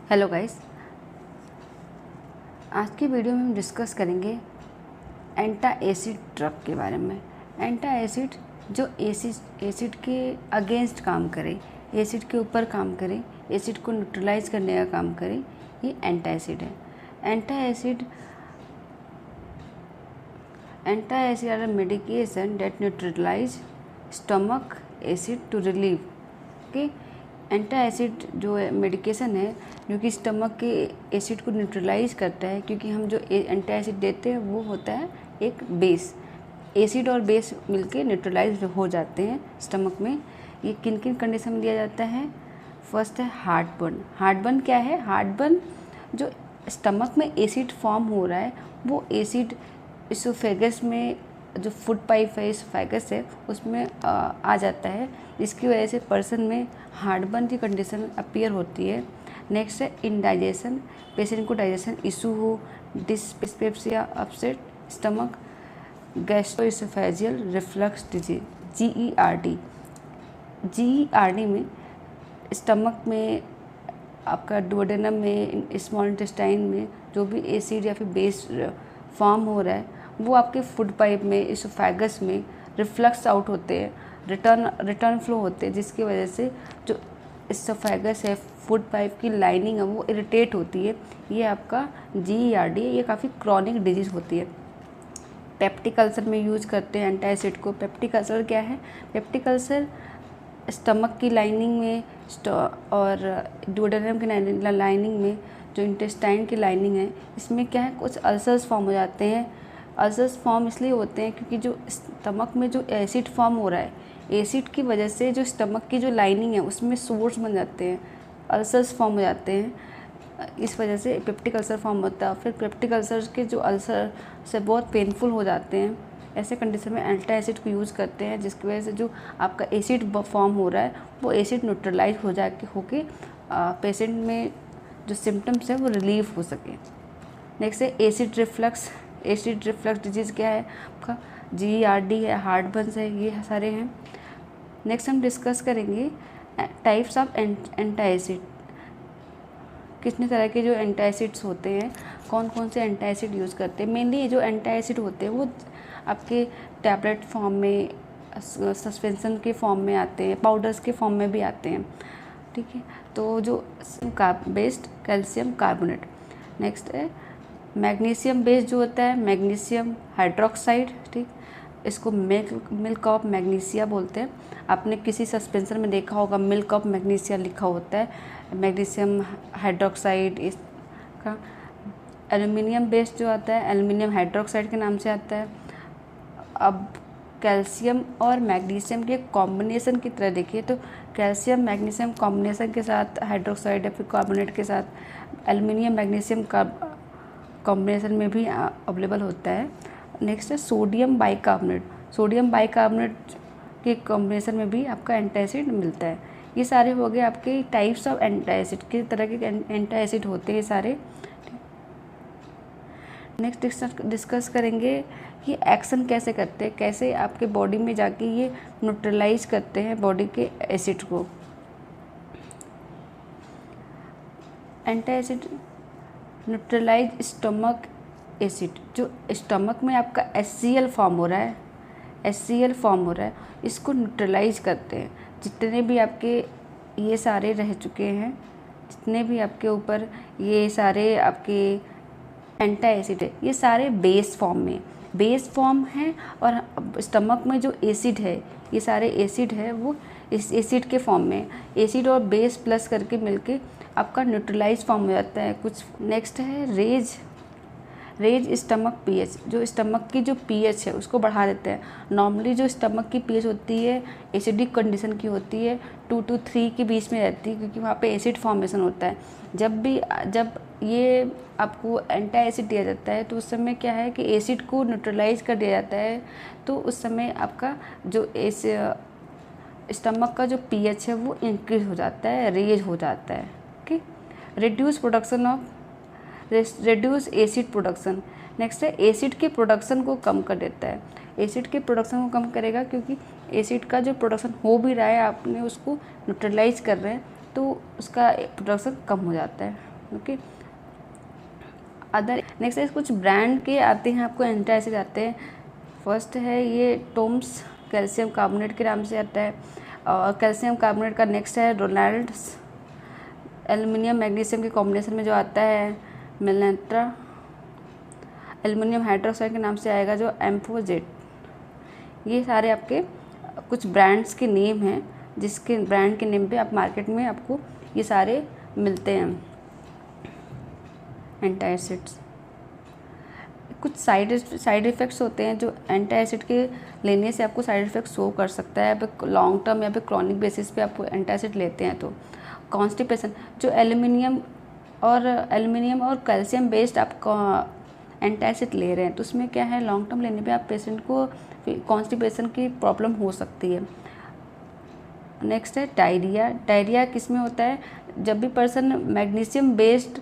Hello guys, आज की video में हम डिस्कस करेंगे एंटा एसिड ड्रग के बारे में। एंटा एसिड जो एसिड के अगेंस्ट काम करे, एसिड के ऊपर काम करे, एसिड को न्यूट्रलाइज करने का काम करे, ये एंटा एसिड है। Antacid are medication that neutralise stomach acid to relieve के। एंटा एसिड जो मेडिकेशन है जो कि स्टमक के एसिड को न्यूट्रलाइज करता है, क्योंकि हम जो एंटा एसिड देते हैं वो होता है एक बेस। एसिड और बेस मिलके न्यूट्रलाइज हो जाते हैं स्टमक में। ये किन किन कंडीशन में दिया जाता है? फर्स्ट है हार्टबर्न। हार्टबर्न क्या है? हार्टबर्न जो स्टमक में एसिड फॉर्म हो रहा है वो एसिड इसोफेगस में, जो फूड पाइप है इसोफेगस है, उसमें आ जाता है, जिसकी वजह से पर्सन में हार्टबर्न की कंडीशन अपीयर होती है। नेक्स्ट है इंडाइजेशन। पेशेंट को डाइजेशन इशू हो, dyspepsia, upset stomach, gastroesophageal reflux disease, GERD। GERD में स्टमक में, आपका डुओडेनम में, स्मॉल इंटेस्टाइन में जो भी एसिड या फिर बेस फॉर्म हो रहा है वो आपके फूड पाइप में, इसोफेगस में रिफ्लक्स आउट होते हैं, रिटर्न फ्लो होते हैं, जिसकी वजह से जो इसोफेगस है, फूड पाइप की लाइनिंग है, वो इरिटेट होती है। ये आपका GERD है। ये काफ़ी क्रॉनिक डिजीज़ होती है। पेप्टिक अल्सर में यूज करते हैं एंटा एसिड को। पेप्टिक अल्सर क्या है? पेप्टिक अल्सर स्टमक की लाइनिंग में और डुओडेनम की लाइनिंग में, जो इंटेस्टाइन की लाइनिंग है, इसमें क्या है, कुछ अल्सर्स फॉर्म हो जाते हैं। अल्सर्स फॉर्म इसलिए होते हैं क्योंकि जो स्टमक में जो एसिड फॉर्म हो रहा है, एसिड की वजह से जो स्टमक की जो लाइनिंग है उसमें सोर्स बन जाते हैं, अल्सर्स फॉर्म हो जाते हैं। इस वजह से पेप्टिक अल्सर फॉर्म होता है। फिर पेप्टिक अल्सर के जो अल्सर से बहुत पेनफुल हो जाते हैं, ऐसे कंडीशन में एंटा एसिड को यूज़ करते हैं, जिसकी वजह से जो आपका एसिड फॉर्म हो रहा है वो एसिड न्यूट्रलाइज हो जाके होके पेशेंट में जो सिम्टम्स है वो रिलीव हो सके। नेक्स्ट है acid reflux. Acid reflux disease क्या है आपका? GERD है, हार्टबर्न है, ये सारे हैं। नेक्स्ट हम डिस्कस करेंगे टाइप्स ऑफ एंटा एसिड। कितने तरह के जो एंटा एसिड्स होते हैं, कौन कौन से एंटा एसिड यूज़ करते हैं। मेनली जो एंटा एसिड होते हैं वो आपके टैबलेट फॉर्म में, सस्पेंशन के फॉर्म में आते हैं, पाउडर्स के फॉर्म में भी आते हैं, ठीक है। तो जो बेस्ड कैल्शियम कार्बोनेट। नेक्स्ट है मैग्नीशियम बेस्ड जो होता है, मैग्नीशियम हाइड्रोक्साइड, ठीक। इसको मिल्क ऑफ मैग्नीशिया बोलते हैं। आपने किसी सस्पेंशन में देखा होगा मिल्क ऑफ मैग्नीशिया लिखा होता है, मैग्नीशियम हाइड्रोक्साइड इसका। एल्युमिनियम बेस्ड जो आता है, एल्युमिनियम हाइड्रोक्साइड के नाम से आता है। अब कैल्शियम और मैग्नीशियम के कॉम्बिनेशन की तरह देखिए तो कैल्शियम मैग्नीशियम कॉम्बिनेशन के साथ हाइड्रोक्साइड या फिर कार्बोनेट के साथ एल्युमिनियम मैग्नीशियम का कॉम्बिनेशन में भी अवेलेबल होता है। नेक्स्ट है सोडियम बाइकार्बोनेट। सोडियम बाइकार्बोनेट के कॉम्बिनेशन में भी आपका एंटा एसिड मिलता है। ये सारे हो गए आपके टाइप्स ऑफ एंटा एसिड, किस तरह के एंटा एसिड होते हैं ये सारे। नेक्स्ट डिस्कस करेंगे ये एक्शन कैसे करते हैं, कैसे आपके बॉडी में जाके ये न्यूट्रलाइज करते हैं बॉडी के एसिड को। एंटा एसिड न्यूट्रलाइज स्टमक एसिड। जो स्टमक में आपका HCl फॉर्म हो रहा है, HCl फॉर्म हो रहा है, इसको न्यूट्रलाइज करते हैं। जितने भी आपके ये सारे रह चुके हैं, जितने भी आपके ऊपर ये सारे आपके एंटा एसिड है, ये सारे बेस फॉर्म हैं। और स्टमक में जो एसिड है, ये सारे एसिड है वो इस एसिड के फॉर्म में, एसिड और बेस प्लस करके मिलके आपका न्यूट्रलाइज फॉर्म हो जाता है कुछ। नेक्स्ट है रेज स्टमक pH। जो स्टमक की जो pH है उसको बढ़ा देते हैं। नॉर्मली जो स्टमक की pH होती है एसिडिक कंडीशन की होती है, 2 to 3 के बीच में रहती है, क्योंकि वहाँ पे एसिड फॉर्मेशन होता है। जब ये आपको एंटा एसिड दिया जाता है तो उस समय क्या है कि एसिड को न्यूट्रलाइज कर दिया जाता है, तो उस समय आपका जो स्टमक का जो pH है वो इंक्रीज हो जाता है, रेज हो जाता है। Okay. Reduce acid production. Next है एसिड के प्रोडक्शन को कम कर देता है। एसिड के प्रोडक्शन को कम करेगा क्योंकि एसिड का जो प्रोडक्शन हो भी रहा है, आपने उसको न्यूट्रलाइज कर रहे हैं तो उसका प्रोडक्शन कम हो जाता है। ओके। अदर नेक्स्ट है कुछ ब्रांड के आते हैं आपको एंटासिड आते हैं। फर्स्ट है ये टोम्स कैल्शियम कार्बोनेट के नाम से आता है, और कैल्शियम कार्बोनेट का नेक्स्ट है रोनाल्ड्स। एल्युमिनियम मैग्नीशियम के कॉम्बिनेशन में जो आता है मेलेंट्रा। एल्युमिनियम हाइड्रोक्साइड के नाम से आएगा जो एम्फोजेट। ये सारे आपके कुछ ब्रांड्स के नेम हैं, जिसके ब्रांड के नेम पे आप मार्केट में आपको ये सारे मिलते हैं एंटासिड्स। कुछ साइड इफ़ेक्ट्स होते हैं जो एंटासिड के लेने से आपको साइड इफ़ेक्ट शो कर सकता है, या फिर लॉन्ग टर्म या फिर क्रॉनिक बेसिस पे आप एंटासिड लेते हैं तो। कॉन्स्टिपेशन, जो एल्युमिनियम और कैल्शियम बेस्ड आप एंटासिड ले रहे हैं तो उसमें क्या है, लॉन्ग टर्म लेने पे आप पेशेंट को कॉन्स्टिपेशन की प्रॉब्लम हो सकती है। नेक्स्ट है डायरिया। डायरिया किस में होता है, जब भी पर्सन मैग्नीशियम बेस्ड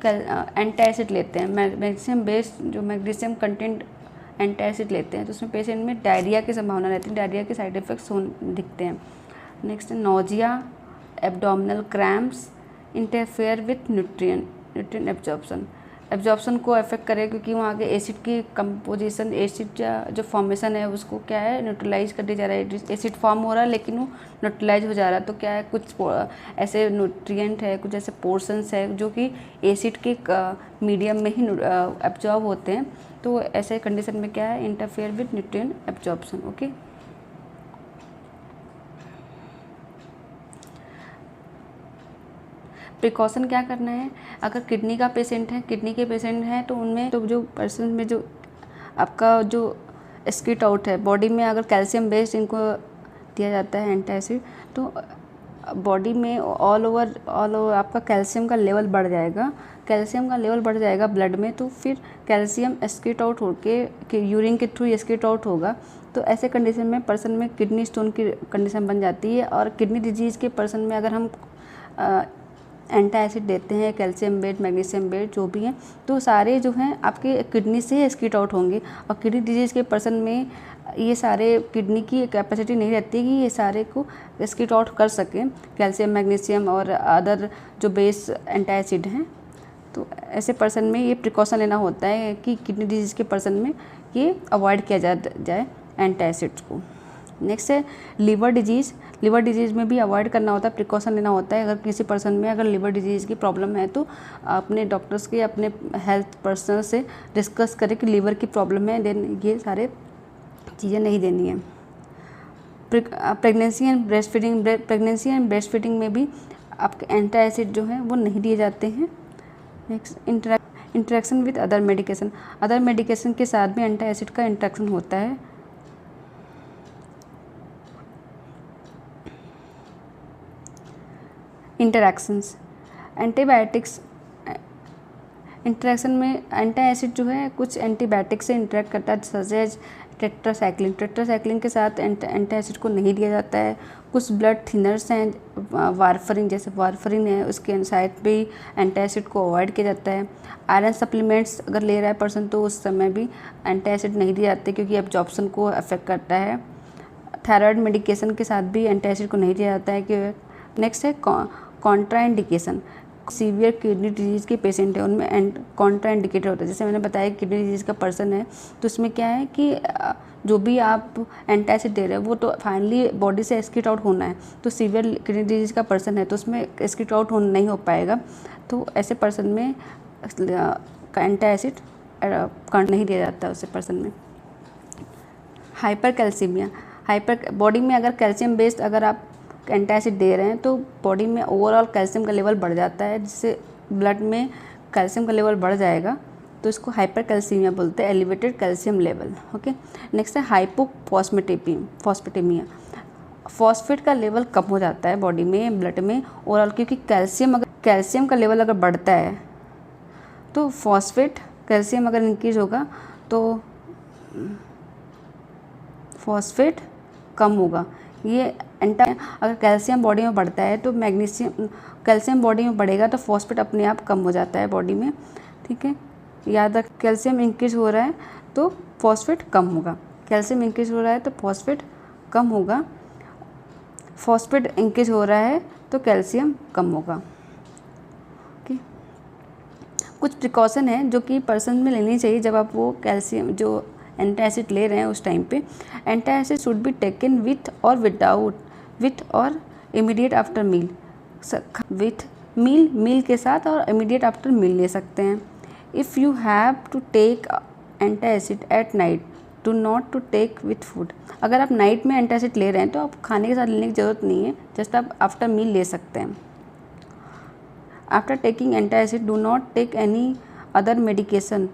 एंटासिड लेते हैं, मैग्नीशियम बेस्ड जो मैग्नीशियम कंटेंट एंटासिड लेते हैं तो उसमें पेशेंट में डायरिया की संभावना रहती है, डायरिया के साइड इफ़ेक्ट्स दिखते हैं। नेक्स्ट है nausea, abdominal cramps, interfere with nutrient absorption को अफेक्ट करे, क्योंकि वहाँ के एसिड की कंपोजिशन, एसिड जो फॉर्मेशन है उसको क्या है न्यूट्रलाइज कर दिया जा रहा है। एसिड फॉर्म हो रहा है लेकिन वो न्यूट्रलाइज हो जा रहा है, तो क्या है कुछ ऐसे न्यूट्रिएंट है, कुछ ऐसे पोर्शंस है जो कि एसिड के मीडियम में ही एब्जॉर्ब होते हैं, तो ऐसे कंडीशन में क्या है interfere with nutrient absorption. Okay. Precaution क्या करना है, अगर किडनी के पेशेंट हैं तो उनमें तो जो पर्सन में जो आपका जो स्किट आउट है बॉडी में, अगर कैल्शियम बेस्ड इनको दिया जाता है एंटासिड तो बॉडी में ऑल ओवर आपका कैल्शियम का लेवल बढ़ जाएगा ब्लड में, तो फिर कैल्शियम स्किट आउट होके यूरिन के थ्रू स्किट आउट होगा, तो ऐसे कंडीशन में पर्सन में किडनी स्टोन की कंडीशन बन जाती है। और किडनी डिजीज़ के पर्सन में अगर हम एंटासिड देते हैं, कैल्शियम बेस्ड, मैग्नीशियम बेस्ड जो भी हैं, तो सारे जो हैं आपके किडनी से स्किट आउट होंगे। और किडनी डिजीज़ के पर्सन में ये सारे किडनी की कैपेसिटी नहीं रहती कि ये सारे को स्किट आउट कर सकें, कैल्शियम, मैग्नीशियम और अदर जो बेस एंटासिड हैं। तो ऐसे पर्सन में ये प्रिकॉशन लेना होता है कि किडनी डिजीज़ के पर्सन में ये अवॉइड किया जाए एंटासिड्स को। नेक्स्ट है लीवर डिजीज़ में भी अवॉइड करना होता है, प्रिकॉशन लेना होता है। अगर किसी पर्सन में अगर लीवर डिजीज़ की प्रॉब्लम है तो अपने डॉक्टर्स के, अपने हेल्थ पर्सनल से डिस्कस करें कि लीवर की प्रॉब्लम है, देन ये सारे चीज़ें नहीं देनी है। प्रेगनेंसी एंड ब्रेस्ट फीडिंग में भी आपके एंटासिड जो है वो नहीं दिए जाते हैं। Next interaction with other medication के साथ भी एंटासिड का इंटरेक्शन होता है। इंटरैक्शंस, एंटीबायोटिक्स इंटरेक्शन में एंटासिड जो है कुछ एंटीबायोटिक से इंटरेक्ट करता है, सच एज टेट्रासाइक्लिन के साथ एंटासिड को नहीं दिया जाता है। कुछ ब्लड थिनर्स हैं, वारफरिन है, उसके साइड पे एंटासिड को अवॉइड किया जाता है। आयरन सप्लीमेंट्स अगर ले रहा है पर्सन तो उस समय भी एंटासिड नहीं दिए जाते क्योंकि एब्जॉर्प्शन को अफेक्ट करता है। थायराइड मेडिकेशन के साथ भी एंटासिड को नहीं दिया जाता है कि। नेक्स्ट है कॉन्ट्राइंडिकेशन, सीवियर किडनी डिजीज़ के पेशेंट है उनमें कॉन्ट्राइंडिकेटेड होता है। जैसे मैंने बताया किडनी डिजीज़ का पर्सन है तो उसमें क्या है कि जो भी आप एंटासिड दे रहे हैं वो तो फाइनली बॉडी से स्किट आउट होना है, तो सीवियर किडनी डिजीज़ का पर्सन है तो उसमें स्किट आउट नहीं हो पाएगा, तो ऐसे पर्सन में एंटासिड नहीं दिया जाता उस पर्सन में। हाइपरकैल्सीमिया, बॉडी में अगर कैल्शियम बेस्ड अगर आप एंटासिड दे रहे हैं तो बॉडी में ओवरऑल कैल्शियम का लेवल बढ़ जाता है, जिससे ब्लड में कैल्शियम का लेवल बढ़ जाएगा, तो इसको हाइपरकैल्सीमिया बोलते हैं, elevated calcium level. Okay. Next है हाइपोफॉस्फेटेमिया, फॉस्फेट का लेवल कम हो जाता है बॉडी में, ब्लड में ओवरऑल, क्योंकि कैल्शियम का लेवल अगर बढ़ता है तो कैल्शियम अगर इंक्रीज होगा तो फॉस्फेट कम होगा। ये अगर कैल्शियम बॉडी में बढ़ता है तो कैल्शियम बॉडी में बढ़ेगा तो फॉस्फेट अपने आप कम हो जाता है बॉडी में। ठीक है, याद रख, कैल्शियम इंक्रीज हो रहा है तो फॉस्फेट कम होगा, कैल्शियम इंक्रीज हो रहा है तो फॉस्फेट कम होगा, फॉस्फेट इंक्रीज हो रहा है तो कैल्शियम कम होगा। ओके। कुछ प्रिकॉशन है जो कि पर्सन में लेनी चाहिए जब आप वो कैल्शियम जो एंटासिड ले रहे हैं उस टाइम पे। Antacid should be taken with और immediate after meal, with meal के साथ और इमीडिएट आफ्टर मील ले सकते हैं। If you have to take antacid at night, do not to take with food. अगर आप नाइट में एंटासिड ले रहे हैं तो आप खाने के साथ लेने की ज़रूरत नहीं है, जस्ट आप आफ्टर मील ले सकते हैं। After taking antacid do not take any other medication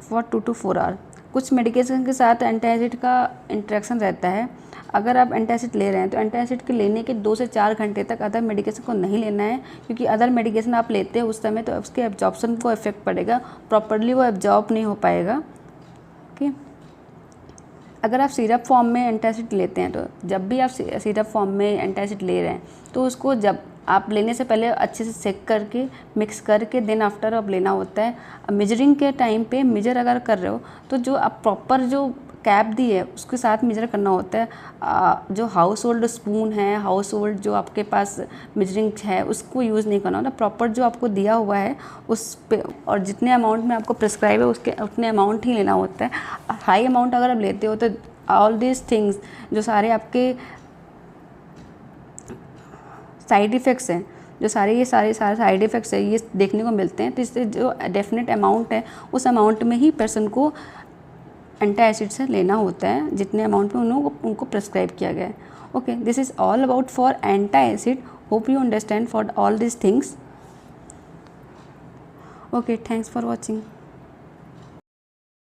for 2 to 4 hour. कुछ मेडिकेशन के साथ एंटासिड का इंटरेक्शन रहता है। अगर आप एंटासिड ले रहे हैं तो एंटासिड के लेने के 2 से 4 घंटे तक अदर मेडिकेशन को नहीं लेना है, क्योंकि अदर मेडिकेशन आप लेते हैं उस समय तो उसके एब्जॉर्प्शन को इफेक्ट पड़ेगा, प्रॉपरली वो एब्जॉर्ब नहीं हो पाएगा। ओके, अगर आप सिरप फॉर्म में एंटासिड लेते हैं तो जब भी आप सिरप फॉर्म में एंटासिड ले रहे हैं तो उसको जब आप लेने से पहले अच्छे से सेक करके मिक्स करके देन आफ्टर आप लेना होता है। मेजरिंग के टाइम पे मेजर अगर कर रहे हो तो जो आप प्रॉपर जो कैप दी है उसके साथ मेजर करना होता है। जो हाउस होल्ड स्पून है, हाउस होल्ड जो आपके पास मेजरिंग है उसको यूज़ नहीं करना होता। प्रॉपर जो आपको दिया हुआ है उस पे और जितने अमाउंट में आपको प्रिस्क्राइब है उसके उतने अमाउंट ही लेना होता है। हाई अमाउंट अगर आप लेते हो तो ऑल दिस थिंग्स जो सारे आपके साइड इफ़ेक्ट्स हैं, जो सारे साइड इफ़ेक्ट्स हैं ये देखने को मिलते हैं। तो इससे जो डेफिनेट अमाउंट है उस अमाउंट में ही पर्सन को एंटासिड से लेना होता है, जितने अमाउंट में उनको प्रिस्क्राइब किया गया है। Okay, this is all about for antacid. Hope you understand for all this things. Okay, thanks for watching.